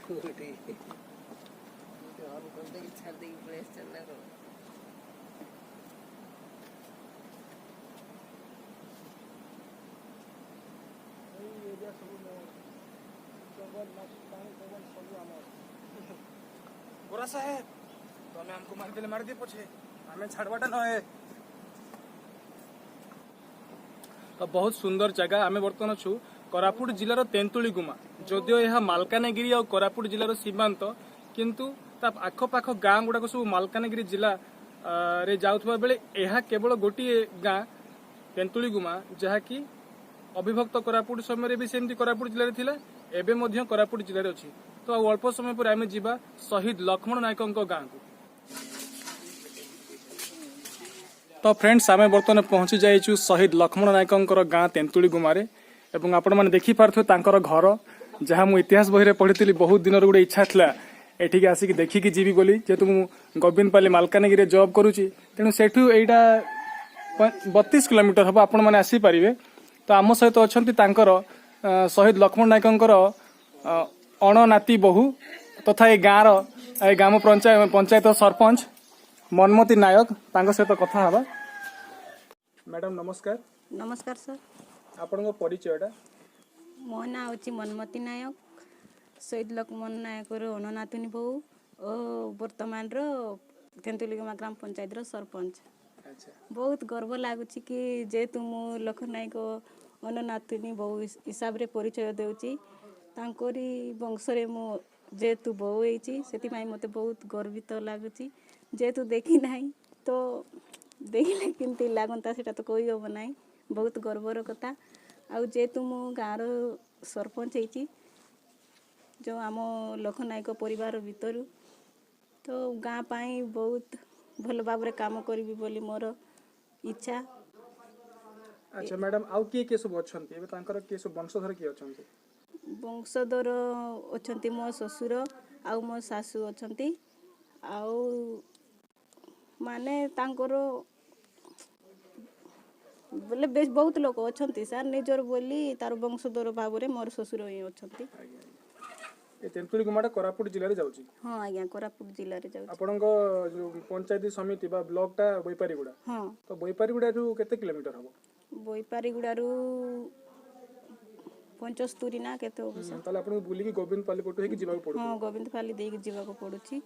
गोरा साहेब तमें हमको मार दे पछे हमें छाड़वाटा न है। तो बहुत सुंदर जगह आम बर्तमान अच्छु कोरापुट जिलार तेंतुली गुमा जदिओ यह मालकानगिरी और कोरापुट जिलार सीमांत किंतु ता आखपाख गाँ गुड़ाक सब मालकानगिरी जिला रे जाउथबा बेले यह केवल गोटे गाँ तेंतुली गुमा जहाँकि अविभक्त कोरापुट समय भी सेमती कोरापुट जिले थिला एबे मध्य कोरापुट जिले अच्छी। तो अल्प समय पर आम जीवा शहीद लक्ष्मण नायक गाँ को। तो फ्रेंड्स आम बर्तमान पहुंची जाइछु शहीद लक्ष्मण नायक गाँ तेंतुली गुमारे एवं आपण मैंने देखी पार्थे तांकर घर जहाँ मु इतिहास बही पढ़ी बहुत दिन गोटे इच्छा था एठिक आसिक देखिकी जीवी बोली जेहेतु मु गोविंदपाली मालकानगिरी जॉब करुच्ची तेणु सेठू एटा 32 किलोमीटर हम आपण मैंने आसीपारे। तो आम सहित अच्छा शहीद लक्ष्मण नायक अणनाती बहु तथा ये गाँव ग्राम पंचायत सरपंच मनमती नायक तांको सहित कथा हवा। मैडम नमस्कार। नमस्कार सर। आपन परिचयटा? मो ना हूँ मनमती नायक शहीद लक्ष्मण नायक अणनातुनी बहु और वर्तमान तेंतुलीगुमा ग्राम पंचायत सरपंच। बहुत गर्व लगुच कि जेहेतु मु लक्ष्मण नायक अणनातुनी बहु हिसाब से परिचय देउची तांकोरी वंशरे मु जेहेतु बहु होइची सेति मते बहुत गर्वित लगुच जेहेतु देखी ना तो देखिले केमती लागंता सेटा तो कोई हम ना बहुत गर्वर कथा। आउ जेहेतु मु गाँव सरपंच होइची जो आम लक्ष्मण नायक परिवार भितर तो गाँ पाई बहुत भल भाव काम करी बोली मोर इच्छा। अच्छा मैडम आउ किए सब अछंती एबे तांकर किए सब वंशधर किए अछंती? वंशधर अछंती मो ससुर आउ मो सासू अछंती आउ माने तांकर बोले बेस बहुत लोग अछंती सर निजर बोली तार वंशधर भाव रे मोर ससुर ही अछंती। ए तेंतुली गुमाटा कोरापुट जिल्ला रे जाउची? हां आज्ञा कोरापुट जिल्ला रे जाउची। आपनको जो पंचायत समिति बा ब्लॉक टा बोईपारीगुडा? हां। तो बोईपारीगुडा रु केते किलोमीटर हबो? बोईपारीगुडा रु 75 ना केते हो सर। ताले आपन बुली की गोविंदपाली पटो हे कि जीवा पड़ो? हां गोविंदपाली देई के जीवा को पड़ुची।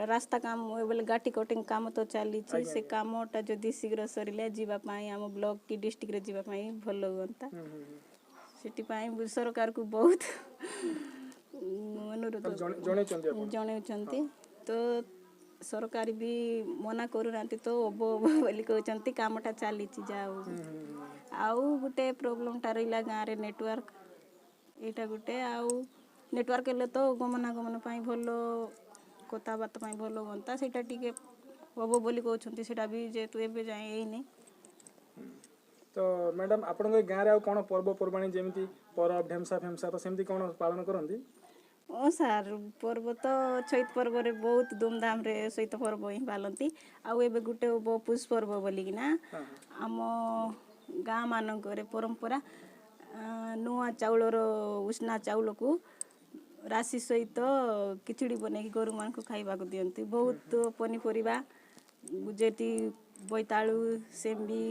रास्ता काम बोले गाटी कटिंग काम तो चली छी से कामटा जदी शीघ्र सरिले जीवा पाई हम ब्लॉक की डिस्ट्रिक्ट रे जीवा पाई भलो होंता सिटी पाई सरकार को बहुत अनुरोध जणे तो सरकार भी मना करूना तो बोली कहते कामटा चली जाऊ आउ गोटे प्रोब्लेम टा रहा गाँव रे नेटवर्क यहाँ गोटे आउ नेटवर्क हेल्ले तो गमनागमन भल कथबार्ता भल हाँ से हम बोली कहते सेटा भी जेहेतु एवं जाए यही। तो मैडम आपण गाँव रे कौन पर्वपर्वाणी जमी परब ढेमसा फेमसा तो सेमती कौन पालन करती? ओ सार पर्व तो चैत पर्व रे बहुत धूमधाम रे चैत पर्व ही पालती आउ एबे गुटे पुष पर्व बोली ना आम गाँ मानक परंपरा नुआ चाउलर उष्णा चाउल को राशि सहित खिचड़ी बनई गोरु मान को खाइबा को दियंती बहुत पनीपरिबा जेती बोईतालु सेम्बी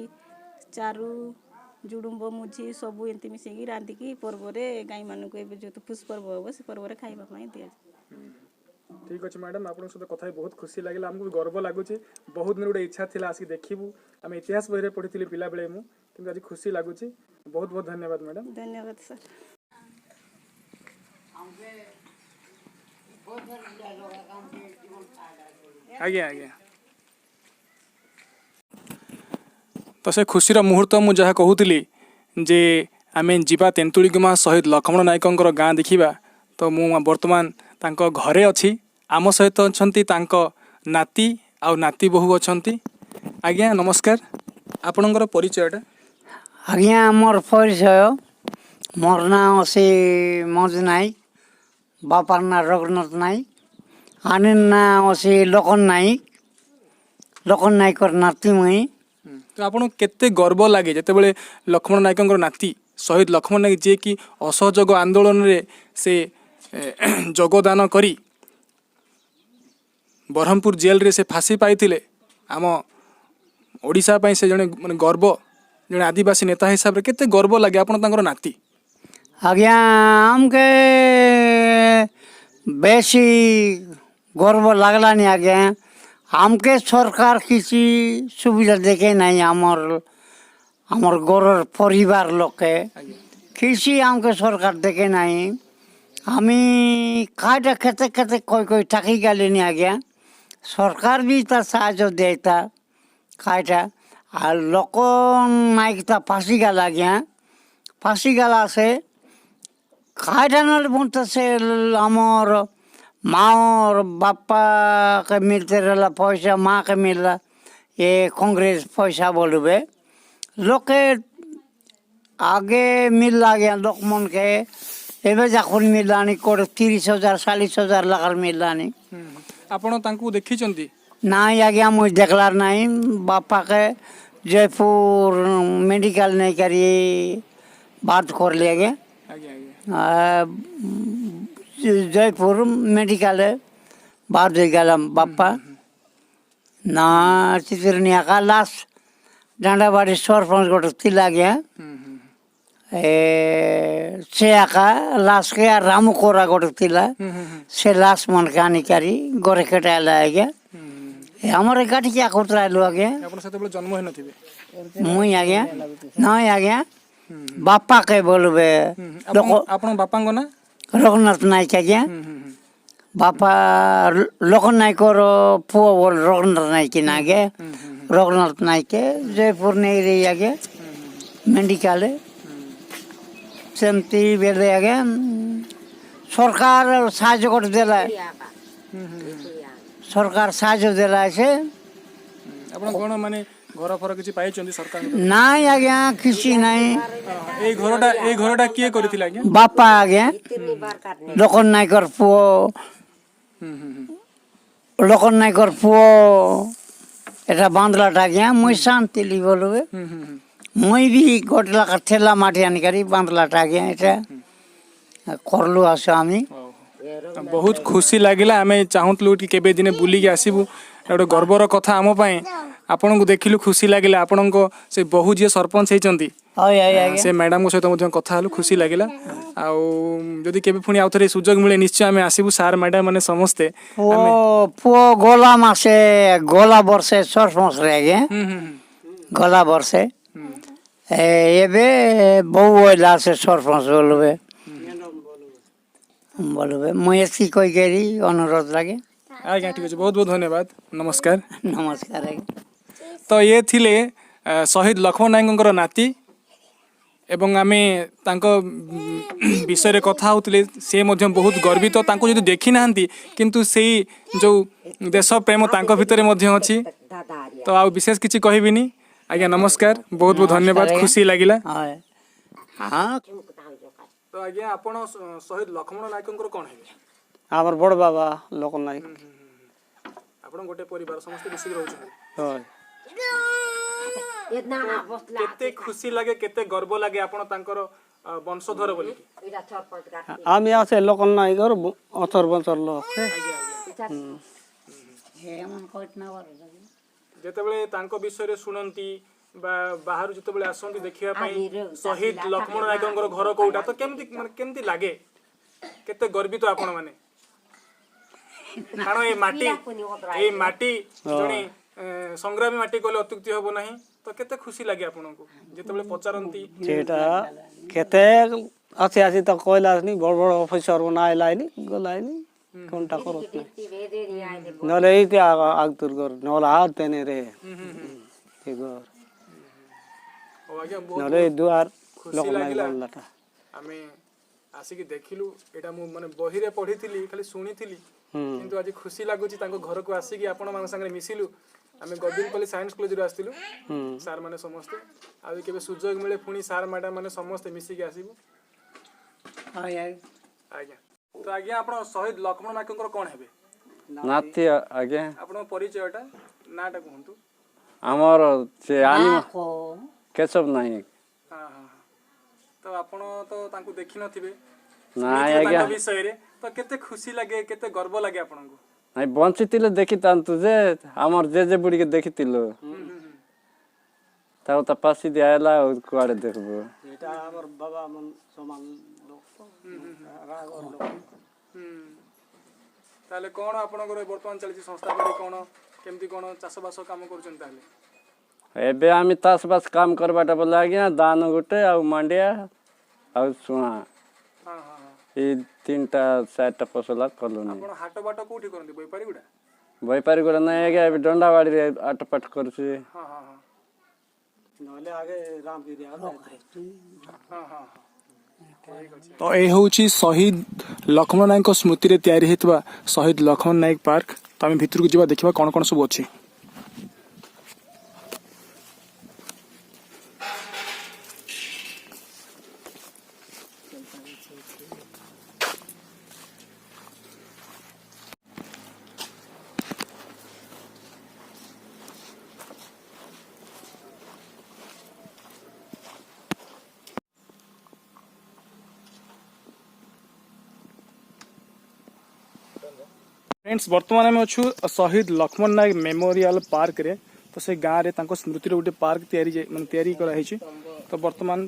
चारू जुडुम्ब मुझी सबू एमती मिसेकी रांधिकी पर्व रे गाई मान को जो पुष पर्व हम से पर्व रे खाइबा पई दिया। ठीक अछि मैडम आपन सहित कथा बहुत खुशी लागला हमको गर्व लागुची बहुत दिन गोटे इच्छा थिला आसी देखिबू हम इतिहास बही रे पढ़िथिली पिला बेले मु किंतु आज खुशी लागुची बहुत बहुत धन्यवाद मैडम। धन्यवाद सर। आज्ञा आज्ञा तो से खुशीर मुहूर्त मु जहाँ कहूली जे आमे जीवा तेंतुलीगुमा शहीद लक्ष्मण नायक गाँ देखा तो मु बर्तमान तांको घरे अच्छी आम सहित अच्छा नाती आउ नाती बहु अच्छा। आज्ञा नमस्कार आपणकर परिचयटा? आज्ञा मोर परिचय मोर ना असे मज नायक बापार ना रघुनाथ नायक आने ना असे लखन नायक नाती मुई। तो आपन केते गर्व लगे जिते लक्ष्मण नायक नाती शहीद लक्ष्मण नायक जी कि असहयोग आंदोलन रे से ଯୋଗଦାନ କରି ବ୍ରହ୍ମପୁର ଜେଲରେ ସେ ଫାଶୀ ପାଇଥିଲେ ଆମ ଓଡ଼ିଶା ପାଇଁ ସେ ଜଣେ ମାନେ ଗର୍ବ ଜଣେ ଆଦିବାସୀ ନେତା ହିସାବରେ କେତେ ଗର୍ବ ଲାଗେ ଆପଣ ତାଙ୍କର ନାତି ଆଜ୍ଞା ଆମକେ ବେଶୀ ଗର୍ବ লাগলানি ଆଜ୍ଞା ଆମକେ ସରକାର କିଛି ସୁବିଧା ଦେଖେ ନାହିଁ ଆମର ଘରର ପରିବାର ଲୋକେ କିଛି ଆମকে ସରକାର দেখে ନାହିଁ আমি কাজটা খেতে খেতে কই থাকি গেলেনি আজ্ঞা সরকার বি তার সাহায্য দেয় তা কাজটা আর লোক নাইকটা ফাঁসি গেল আজ্ঞা ফাঁসি গেল আছে কাজটা নলে বলতেছে আমার মার বাপ্পাকে মিলতে রহলা পয়সা মাকে মিললা এ কংগ্রেস পয়সা বলবে লোকে আগে মিললা আজ্ঞা লোকমনকে ଏବେ ଯାକୁନ ମିଳିଲାନି କୋଉଠି 30,000 40,000 ଲାଖାର ମିଳିଲାନି ଆପଣ ତାଙ୍କୁ ଦେଖିଛନ୍ତି ନାଇଁ ଆଜ୍ଞା ମୁଇଁ ଦେଖଲାର ନାହିଁ ବାପାକେ ଜୟପୁର ମେଡ଼ିକାଲ ନେଇକରି ବାତ କରଲି ଆଜ୍ଞା ଆଜ୍ଞା ଆଜ୍ଞା ଜୟପୁର ମେଡ଼ିକାଲରେ ବାତ ହେଇଗଲା ବାପା ନା ଚିତ୍ରନି ଆକା ଲାଷ୍ଟ ଡାଣ୍ଡାବାଡ଼ି ସରପଞ୍ଚ ଗୋଟେ ଥିଲା ଆଜ୍ଞା ସେ ଆକା ଲାଷ୍ଟକେ ରାମୁ କୋରା ଗୋଟେ ଥିଲା ସେ ଲାଷ୍ଟ ମନକେ ଆନିକାରି ଘରେ କେଟାଇଲା ଆଜ୍ଞା ଆମର ଗାଠିକିଆ କରୁଥିଲୁ ଆଜ୍ଞା ଆପଣ ସେତେବେଳେ ଜନ୍ମ ହେଇନଥିବେ ମୁଇଁ ଆଜ୍ଞା ନାଇଁ ଆଜ୍ଞା ବାପାକେ ବୋଲବେ ଆପଣଙ୍କ ବାପାଙ୍କ ନାଁ ରଘୁନାଥ ନାୟକ ଆଜ୍ଞା ବାପା ଲୋକନାଥ ନାୟକର ପୁଅ ବୋଲ ରଘୁନାଥ ନାୟକ ନା ଆଜ୍ଞା ରଘୁନାଥ ନାୟକ ଜୟପୁର ନେଇରି ଆଜ୍ଞା ମେଡ଼ିକାଲ ସେମିତି ବେଲେ ଆଜ୍ଞା ସରକାର ସାହାଯ୍ୟ କରିଦେଲା ସରକାର ସାହାଯ୍ୟ ଦେଲା ସେ ଆପଣ କ'ଣ ମାନେ ଘର ଫର କିଛି ପାଇଛନ୍ତି ସରକାର ନାଇଁ ଆଜ୍ଞା କିଛି ନାହିଁ ଏଇ ଘରଟା କିଏ କରିଥିଲା ଆଜ୍ଞା ବାପା ଆଜ୍ଞା ଲୋକନ ନାୟକର ପୁଅ ଲୋକନ ନାୟକର ପୁଅ এটা বাঁধলাটা আজ্ঞা মুই শান্তিলি বলবে মুই ବି ଗୋଟେ ଲାଖା ଠେଲା ମାଟି ଆଣିକରି ବାନ୍ଧଲାଟା ଆଜ୍ଞା ଏଇଟା କରଲୁ ଆସ ଆମେ ବହୁତ ଖୁସି ଲାଗିଲା ଆମେ ଚାହୁଁଥିଲୁ କି କେବେ ଦିନେ ବୁଲିକି ଆସିବୁ ଗୋଟେ ଗର୍ବର କଥା ଆମ ପାଇଁ ଆପଣଙ୍କୁ ଦେଖିଲୁ ଖୁସି ଲାଗିଲା ଆପଣଙ୍କ ସେ ବୋହୂ ଯିଏ ସରପଞ୍ଚ ହେଇଛନ୍ତି ସେ ମ୍ୟାଡାମଙ୍କ ସହିତ ମଧ୍ୟ କଥା ହେଲୁ ଖୁସି ଲାଗିଲା ଆଉ ଯଦି କେବେ ପୁଣି ଆଉ ଥରେ ସୁଯୋଗ ମିଳେ ନିଶ୍ଚୟ ଆମେ ଆସିବୁ ସାର୍ ମ୍ୟାଡାମ ମାନେ ସମସ୍ତେ ପୁଅ ଗଲା ମାସେ ଗଲା ବର୍ଷେ ସରପଞ୍ଚରେ ଆଜ୍ଞା ଗଲା ବର୍ଷେ ଏବେ ବୋଉ ବୋଇଲା ସେ ସରପଞ୍ଚ ବୋଲବେ ମୁଇଁ ଏସି କହିକରି ଅନୁରୋଧ ଲାଗେ ଆଜ୍ଞା ଠିକ ଅଛି ବହୁତ ବହୁତ ଧନ୍ୟବାଦ ନମସ୍କାର ନମସ୍କାର ଆଜ୍ଞା ତ ଇଏ ଥିଲେ ଶହୀଦ ଲକ୍ଷ୍ମଣ ନାୟକଙ୍କର ନାତି ଏବଂ ଆମେ ତାଙ୍କ ବିଷୟରେ କଥା ହେଉଥିଲେ ସେ ମଧ୍ୟ ବହୁତ ଗର୍ବିତ ତାଙ୍କୁ ଯଦି ଦେଖିନାହାନ୍ତି କିନ୍ତୁ ସେଇ ଯେଉଁ ଦେଶ ପ୍ରେମ ତାଙ୍କ ଭିତରେ ମଧ୍ୟ ଅଛି ତ ଆଉ ବିଶେଷ କିଛି କହିବିନି ଆଜ୍ଞା ନମସ୍କାର ବହୁତ ବହୁତ ଧନ୍ୟବାଦ ଖୁସି ଲାଗିଲା ତ ଆଜ୍ଞା ଆପଣ ଶହୀଦ ଲକ୍ଷ୍ମଣ ନାୟକଙ୍କର କ'ଣ ହେବେ ଆମର ବଡ଼ ବାବା ଲୋକ ନାୟକ ଆପଣ ଗୋଟେ ପରିବାର ସମସ୍ତେ ମିଶିକି ରହୁଛନ୍ତି କେତେ ଖୁସି ଲାଗେ କେତେ ଗର୍ବ ଲାଗେ ଆପଣ ତାଙ୍କର ବଂଶଧର ବୋଲି আমি আছে লোক নায়কর অথর বছর লোক ଯେତେବେଳେ ତାଙ୍କ ବିଷୟରେ ଶୁଣନ୍ତି ବା ବାହାରୁ ଯେତେବେଳେ ଆସନ୍ତି ଦେଖିବା ପାଇଁ ଶହୀଦ ଲକ୍ଷ୍ମଣ ନାୟକଙ୍କର ଘର କୋଉଟା ତ କେମିତି ମାନେ କେମିତି ଲାଗେ କେତେ ଗର୍ବିତ ଆପଣ ମାନେ କାରଣ ଏଇ ମାଟି ଜଣେ ସଂଗ୍ରାମୀ ମାଟି କହିଲେ ଅତ୍ୟୁକ୍ତି ହବ ନାହିଁ ତ କେତେ ଖୁସି ଲାଗେ ଆପଣଙ୍କୁ ଯେତେବେଳେ ପଚାରନ୍ତି সেটা কেতে আছে আসি তো কইলানি বড় বড় অফিসার না আইলানি গলাইনি কোনটা করত না নলে এইতে আগতুর গর নলে আর তেনে রে এই গর নলে দুয়ার লোক নাই বললাটা ଆମେ ଆସିକି ଦେଖିଲୁ ଏଇଟା ମୁଁ ମାନେ ବହିରେ ପଢିଥିଲି ଖାଲି ଶୁଣିଥିଲି କିନ୍ତୁ ଆଜି ଖୁସି ଲାଗୁଛି ତାଙ୍କ ଘରକୁ ଆସିକି ଆପଣମାନଙ୍କ ସାଙ୍ଗରେ ମିଶିଲୁ ଆମେ ଗୋବିନ୍ଦପଲ୍ଲୀ ସାଇନ୍ସ କଲେଜରୁ ଆସିଥିଲୁ ସାର୍ ମାନେ ସମସ୍ତେ ଆଉ କେବେ ସୁଯୋଗ ମିଳେ ପୁଣି ସାର୍ ମ୍ୟାଡାମ ମାନେ ସମସ୍ତେ ମିଶିକି ଆସିବୁ ଆଜ୍ଞା ତ ଆଜ୍ଞା ଆପଣ ଶହୀଦ ଲକ୍ଷ୍ମଣ ନାୟକଙ୍କର କ'ଣ ହେବେ ନାତି ଆଜ୍ଞା ଆପଣଙ୍କ ପରିଚୟଟା ନାଁଟା କୁହନ୍ତୁ ଆମର ସେ କେଶବ ନାୟକ ହଁ ତ ଆପଣ ତ ତାଙ୍କୁ ଦେଖିନଥିବେ ନାଇଁ ଆଜ୍ଞା ତାଙ୍କ ବିଷୟରେ ତ କେତେ ଖୁସି ଲାଗେ କେତେ ଗର୍ବ ଲାଗେ ଆପଣଙ୍କୁ? ନାଇଁ ବଞ୍ଚିଥିଲେ ଦେଖିଥାନ୍ତୁ ଯେ ଆମର ଜେଜେ ବୁଢ଼ୀକି ଦେଖିଥିଲୁ ତାକୁ ତ ପାଶି ଦିଆହେଲା ଆଉ କୁଆଡେ ଦେଖିବୁ। ଏଇଟା ଆମର ବାବା ମନ ସମାନ ଲୋକ ରାଗର ଲୋକ। ତାହେଲେ କଣ ଆପଣଙ୍କର ବର୍ତ୍ତମାନ ଚାଲିଛି ସଂସ୍ଥା କରି କଣ କେମିତି କଣ ଚାଷବାସ କାମ କରୁଛନ୍ତି ତାହେଲେ? ଏବେ ଆମେ ଚାଷ ବାସ କାମ କରବାଟା ବୋଲେ ଆଜ୍ଞା ଧାନ ଗୋଟେ ଆଉ ମାଣ୍ଡିଆ ଆଉ ସୁଣା ହଁ ହଁ ହଁ। ଏଇ 3-4ଟା ଫସଲ କଲୁନି। ଆପଣ ହାଟ ବାଟ କୋଉଠି କରନ୍ତି ବେପାରୀ ଗୁଡା? ବେପାରୀ ଗୁଡ଼ା ନାଇଁ ଆଜ୍ଞା ଏବେ ଦଣ୍ଡାବାଡ଼ିରେ ଆଟପାଟ କରୁଛି। ହଁ ହଁ ହଁ ନହେଲେ ଆଗେ ରାମଗିରି ହଁ ହଁ। ତ ଏ ହେଉଛି ଶହୀଦ ଲକ୍ଷ୍ମଣ ନାୟକଙ୍କ ସ୍ମୃତିରେ ତିଆରି ହେଇଥିବା ଶହୀଦ ଲକ୍ଷ୍ମଣ ନାୟକ ପାର୍କ। ତ ଆମେ ଭିତରକୁ ଯିବା ଦେଖିବା କଣ କଣ ସବୁ ଅଛି। फ्रेंड्स ବର୍ତ୍ତମାନ ଆମେ ଅଛୁ ଶହୀଦ ଲକ୍ଷ୍ମଣ ନାୟକ ମେମୋରିଆଲ ପାର୍କରେ। ତ ସେ ଗାଁରେ ତାଙ୍କ ସ୍ମୃତିରେ ଗୋଟେ ପାର୍କ ତିଆରି କରାହେଇଛି। ତ ବର୍ତ୍ତମାନ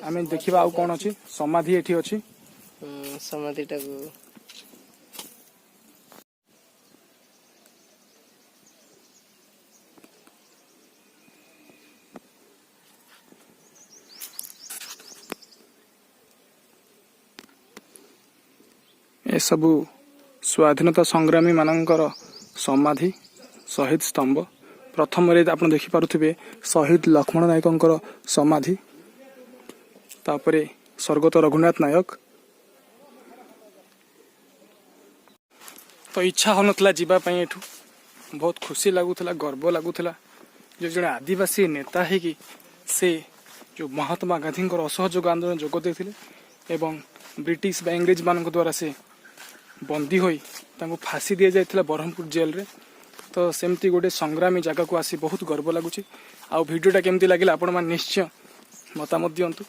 ଆମେ ଦେଖିବା ଆଉ କଣ ଅଛି। ସମାଧି ଏଠି ଅଛି। ସମାଧିଟାକୁ ଏସବୁ ସ୍ୱାଧୀନତା ସଂଗ୍ରାମୀ ମାନଙ୍କର ସମାଧି ଶହୀଦ ସ୍ତମ୍ଭ। ପ୍ରଥମରେ ଆପଣ ଦେଖିପାରୁଥିବେ ଶହୀଦ ଲକ୍ଷ୍ମଣ ନାୟକଙ୍କର ସମାଧି, ତାପରେ ସ୍ୱର୍ଗତ ରଘୁନାଥ ନାୟକ। ତ ଇଚ୍ଛା ହେଉନଥିଲା ଯିବା ପାଇଁ ଏଠୁ, ବହୁତ ଖୁସି ଲାଗୁଥିଲା, ଗର୍ବ ଲାଗୁଥିଲା ଯେ ଜଣେ ଆଦିବାସୀ ନେତା ହେଇକି ସେ ଯେଉଁ ମହାତ୍ମା ଗାନ୍ଧୀଙ୍କର ଅସହଯୋଗ ଆନ୍ଦୋଳନ ଯୋଗ ଦେଇଥିଲେ ଏବଂ ବ୍ରିଟିଶ ବା ଇଂରେଜମାନଙ୍କ ଦ୍ୱାରା ସେ ବନ୍ଦୀ ହୋଇ ତାଙ୍କୁ ଫାଶୀ ଦିଆଯାଇଥିଲା ବ୍ରହ୍ମପୁର ଜେଲରେ। ତ ସେମିତି ଗୋଟେ ସଂଗ୍ରାମୀ ଜାଗାକୁ ଆସି ବହୁତ ଗର୍ବ ଲାଗୁଛି। ଆଉ ଭିଡ଼ିଓଟା କେମିତି ଲାଗିଲା ଆପଣମାନେ ନିଶ୍ଚୟ ମତାମତ ଦିଅନ୍ତୁ।